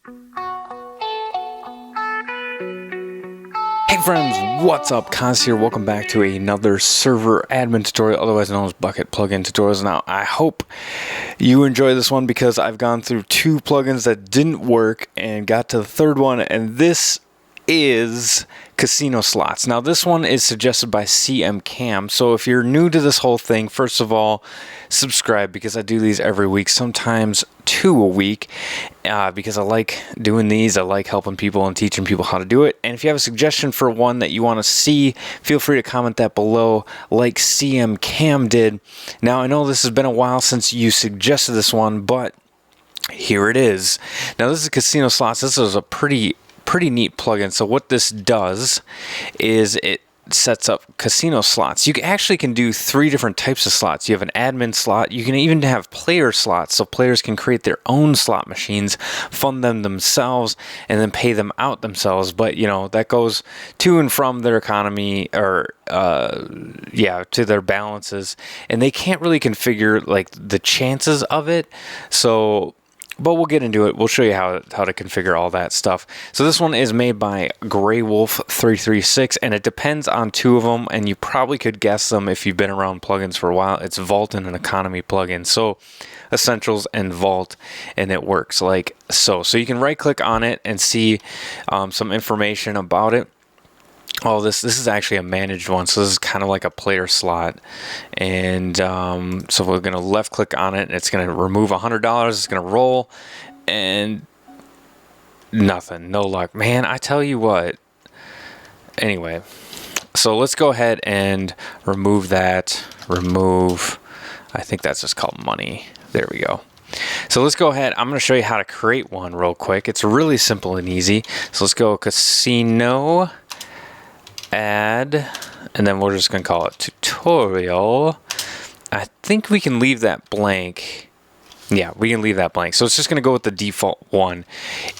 Hey friends, what's up? Kaz here. Welcome back to another server admin tutorial, otherwise known as bucket plugin tutorials. Now, I hope you enjoy this one because I've gone through two plugins that didn't work and got to the third one, and this is casino slots. Now, this one is suggested by CM Cam. So if you're new to this whole thing, first of all, subscribe because I do these every week, sometimes two a week, because I like doing these. I like helping people and teaching people how to do it. And if you have a suggestion for one that you want to see, feel free to comment that below like CM Cam did. Now, I know this has been a while since you suggested this one, but here it is. Now, this is casino slots. This is a pretty neat plugin. So what this does is it sets up casino slots. You actually can do three different types of slots. You have an admin slot. You can even have player slots, so players can create their own slot machines, fund them themselves, and then pay them out themselves. But you know, that goes to and from their economy, or to their balances, and they can't really configure like the chances of it. But we'll get into it. We'll show you how to configure all that stuff. So this one is made by GreyWolf336, and it depends on two of them, and you probably could guess them if you've been around plugins for a while. It's Vault and an Economy plugin. So Essentials and Vault, and it works like so. So you can right-click on it and see some information about it. Oh, this is actually a managed one, so this is kind of like a player slot. And so we're going to left click on it, and it's going to remove $100. It's going to roll, and nothing, no luck. Man, I tell you what. Anyway, so let's go ahead and remove that. I think that's just called money. There we go. So let's go ahead. I'm going to show you how to create one real quick. It's really simple and easy. So let's go casino, add, and then we're just going to call it tutorial. I think we can leave that blank. Yeah, we can leave that blank. So it's just going to go with the default one.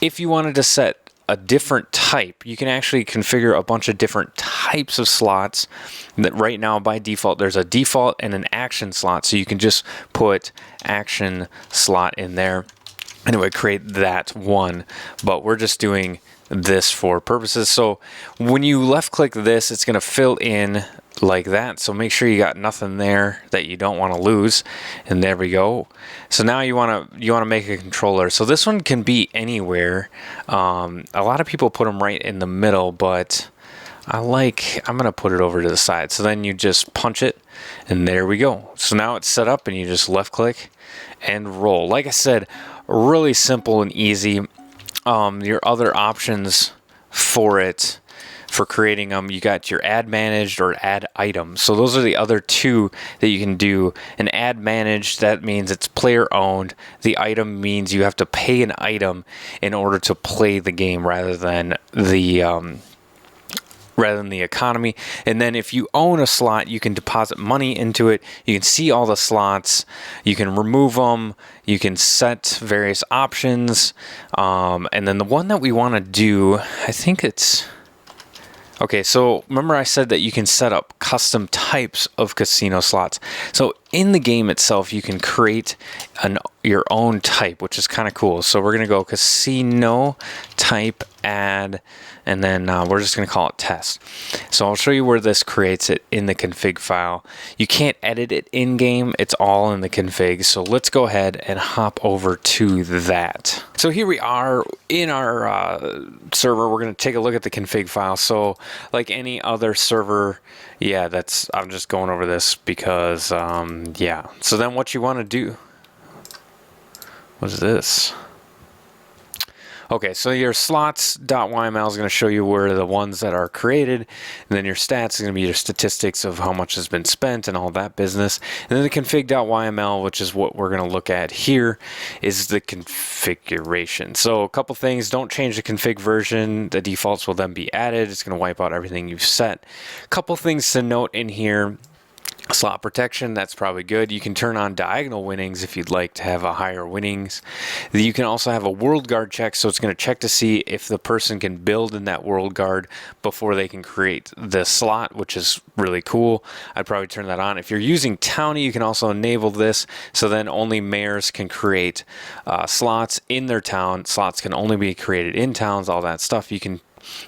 If you wanted to set a different type, you can actually configure a bunch of different types of slots. That right now by default there's a default and an action slot, so you can just put action slot in there and it would create that one. But we're just doing this for purposes. So when you left click this, it's going to fill in like that. So make sure you got nothing there that you don't want to lose. And there we go. So now you want to make a controller. So this one can be anywhere. A lot of people put them right in the middle, but I'm going to put it over to the side. So then you just punch it, and there we go. So now it's set up, and you just left click and roll. Like I said, really simple and easy. Your other options for it, for creating them, you got your add managed or add item. So those are the other two that you can do. An add managed, that means it's player owned. The item means you have to pay an item in order to play the game rather than the economy. And then if you own a slot, you can deposit money into it. You can see all the slots. You can remove them. You can set various options. And then the one that we want to do, I think it's... Okay, so remember I said that you can set up custom types of casino slots. So in the game itself, you can create your own type, which is kind of cool. So we're going to go casino type add, and then we're just going to call it test. So I'll show you where this creates it in the config file. You can't edit it in game. It's all in the config. So let's go ahead and hop over to that. So here we are in our server. We're going to take a look at the config file. So like any other server, yeah, I'm just going over this because, yeah. So then what you want to do, what is this? Okay, so your slots.yml is going to show you where the ones that are created, and then your stats is going to be your statistics of how much has been spent and all that business. And then the config.yml, which is what we're going to look at here, is the configuration. So a couple things: don't change the config version. The defaults will then be added. It's going to wipe out everything you've set. A couple things to note in here. slot protection, that's probably good. You can turn on diagonal winnings if you'd like to have a higher winnings. You can also have a world guard check, so it's going to check to see if the person can build in that world guard before they can create the slot, which is really cool. I'd probably turn that on. If you're using Townie, you can also enable this, so then only mayors can create slots in their town. Slots can only be created in towns, all that stuff. You can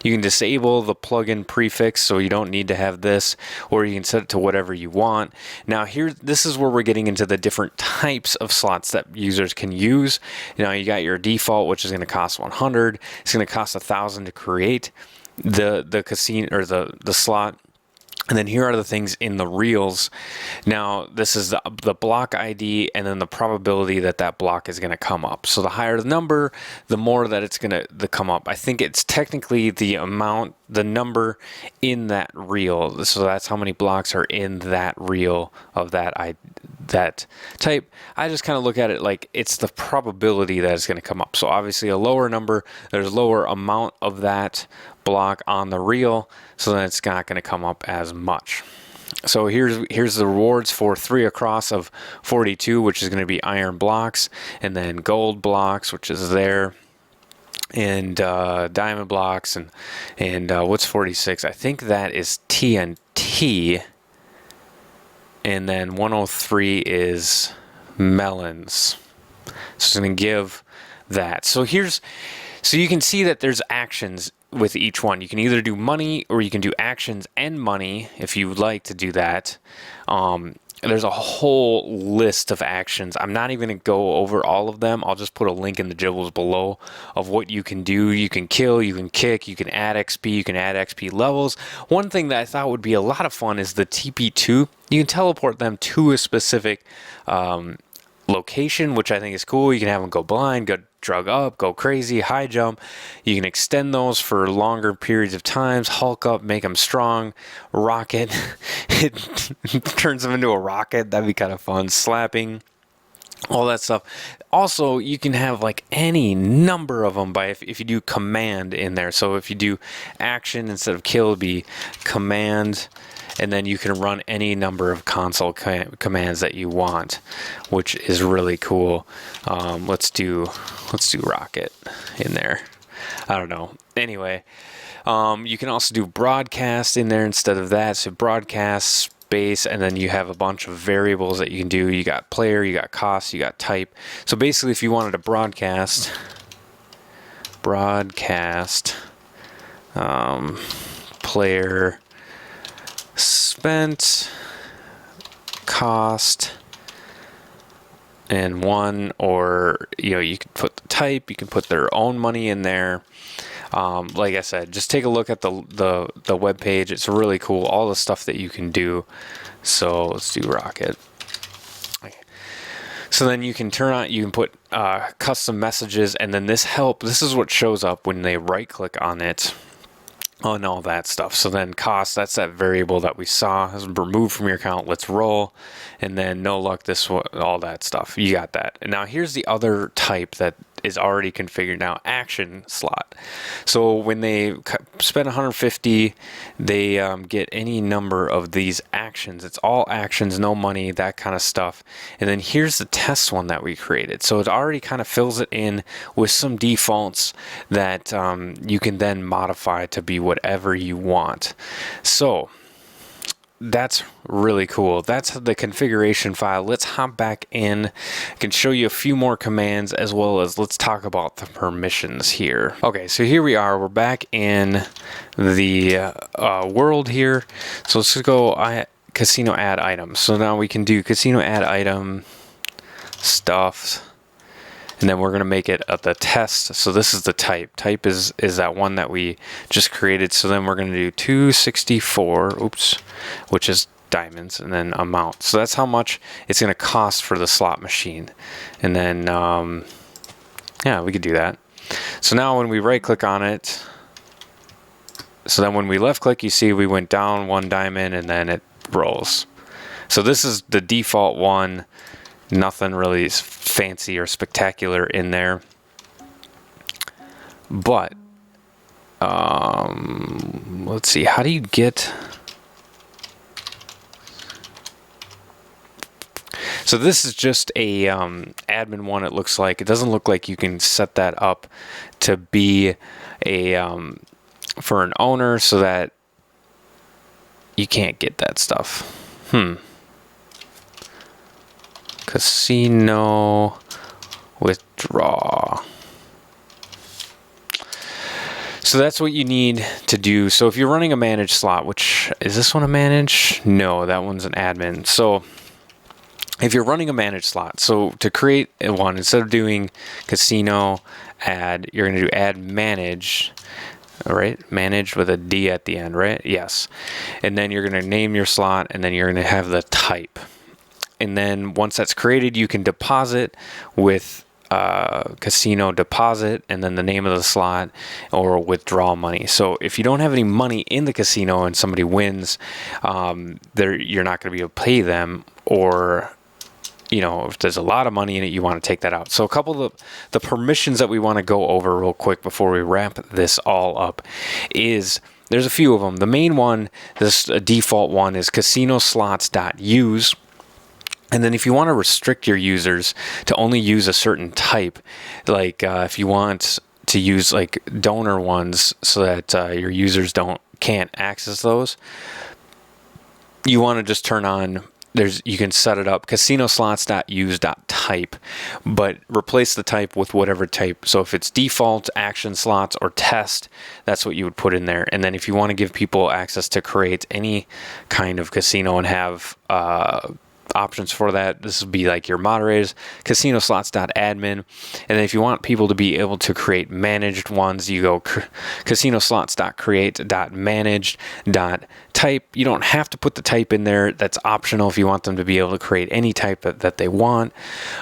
disable the plugin prefix, so you don't need to have this, or you can set it to whatever you want. Now here, this is where we're getting into the different types of slots that users can use. Now you got your default, which is going to cost 100. It's going to cost 1,000 to create the casino or the slot. And then here are the things in the reels. Now, this is the block ID and then the probability that that block is going to come up. So the higher the number, the more that it's going to come up. I think it's technically the amount, the number in that reel. So that's how many blocks are in that reel of that type. I just kind of look at it like it's the probability that it's going to come up. So obviously a lower number, there's lower amount of that block on the reel, so then it's not going to come up as much. So here's the rewards for 3 across of 42, which is going to be iron blocks, and then gold blocks, which is there, and diamond blocks, and what's 46? I think that is TNT, and then 103 is melons. So it's going to give that. So you can see that there's actions with each one. You can either do money or you can do actions and money if you would like to do that. There's a whole list of actions. I'm not even going to go over all of them. I'll just put a link in the gibbles below of what you can do. You can kill, you can kick, you can add XP, you can add XP levels. One thing that I thought would be a lot of fun is the TP2. You can teleport them to a specific location, which I think is cool. You can have them go blind, go drug up, go crazy, high jump. You can extend those for longer periods of times, hulk up, make them strong, rocket. It turns them into a rocket. That'd be kind of fun. Slapping, all that stuff. Also, you can have like any number of them by if you do command in there. So if you do action instead of kill, it'd be command, and then you can run any number of console commands that you want, which is really cool. Let's do rocket in there. I don't know. Anyway, you can also do broadcast in there instead of that. So broadcast space, and then you have a bunch of variables that you can do. You got player, you got cost, you got type. So basically, if you wanted to broadcast player spent, cost, and one, or you can put the type, you can put their own money in there. Like I said, just take a look at the web page. It's really cool, all the stuff that you can do. So let's do rocket. So then you can you can put custom messages, and then this is what shows up when they right click on it. And all that stuff. So then cost, that's that variable that we saw is removed from your account. Let's roll. And then no luck, all that stuff. You got that. And now here's the other type that is already configured now, action slot. So when they spend 150, they get any number of these actions. It's all actions, no money, that kind of stuff. And then here's the test one that we created. So it already kind of fills it in with some defaults that you can then modify to be whatever you want. So that's really cool. That's the configuration file. Let's hop back in. I can show you a few more commands, as well as let's talk about the permissions here. Okay, so here we are. We're back in the world here. So let's go casino add items. So now we can do casino add item stuff. And then we're going to make it the test. So this is the type. Type is that one that we just created. So then we're going to do 264, which is diamonds, and then amount. So that's how much it's going to cost for the slot machine. And then, yeah, we could do that. So now when we right click on it, so then when we left click, you see we went down 1 diamond and then it rolls. So this is the default one. Nothing really fancy or spectacular in there, but let's see, how do you get So this is just a admin one. It looks like it doesn't look like you can set that up to be a for an owner, so that you can't get that stuff. Casino withdraw. So that's what you need to do. So if you're running a managed slot, which is this one a manage? No, that one's an admin. So if you're running a managed slot, so to create one, instead of doing casino add, you're going to do add manage, all right? Manage with a D at the end, right? Yes. And then you're going to name your slot, and then you're going to have the type. And then once that's created, you can deposit with casino deposit and then the name of the slot, or withdraw money. So if you don't have any money in the casino and somebody wins, you're not going to be able to pay them, or if there's a lot of money in it, you want to take that out. So a couple of the permissions that we want to go over real quick before we wrap this all up is, there's a few of them. The main one, this default one, is casinoslots.use. And then if you want to restrict your users to only use a certain type, like if you want to use like donor ones so that your users can't access those, you want to just turn on, you can set it up, casinoslots.use.type, but replace the type with whatever type. So if it's default, action slots, or test, that's what you would put in there. And then if you want to give people access to create any kind of casino and have options for that, this would be like your moderators, casinoslots.admin. And then if you want people to be able to create managed ones, you go casinoslots.create.managed.type. You don't have to put the type in there. That's optional if you want them to be able to create any type that they want.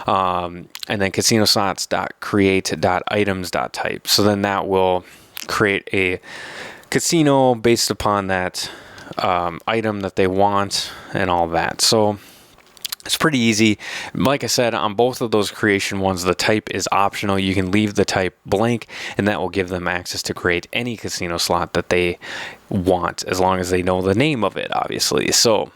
And then casinoslots.create.items.type. So then that will create a casino based upon that item that they want and all that. So it's pretty easy. Like I said, on both of those creation ones, the type is optional. You can leave the type blank, and that will give them access to create any casino slot that they want, as long as they know the name of it, obviously. So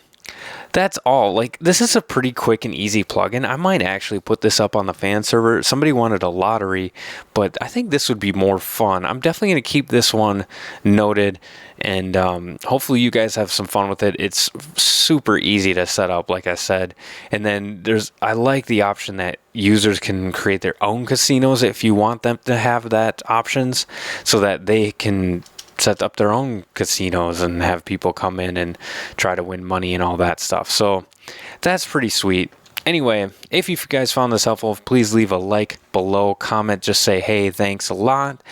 that's all. Like, this is a pretty quick and easy plugin. I might actually put this up on the fan server. Somebody wanted a lottery, but I think this would be more fun. I'm definitely going to keep this one noted, and hopefully you guys have some fun with it. It's super easy to set up, like I said. And then I like the option that users can create their own casinos if you want them to have that options, so that they can set up their own casinos and have people come in and try to win money and all that stuff. So that's pretty sweet. Anyway, if you guys found this helpful, please leave a like below, comment, just say, hey, thanks a lot.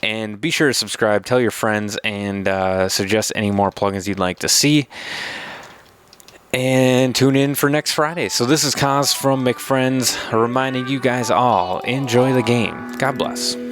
And be sure to subscribe, tell your friends, and suggest any more plugins you'd like to see. And tune in for next Friday. So this is Kaz from McFriends, reminding you guys all, enjoy the game. God bless.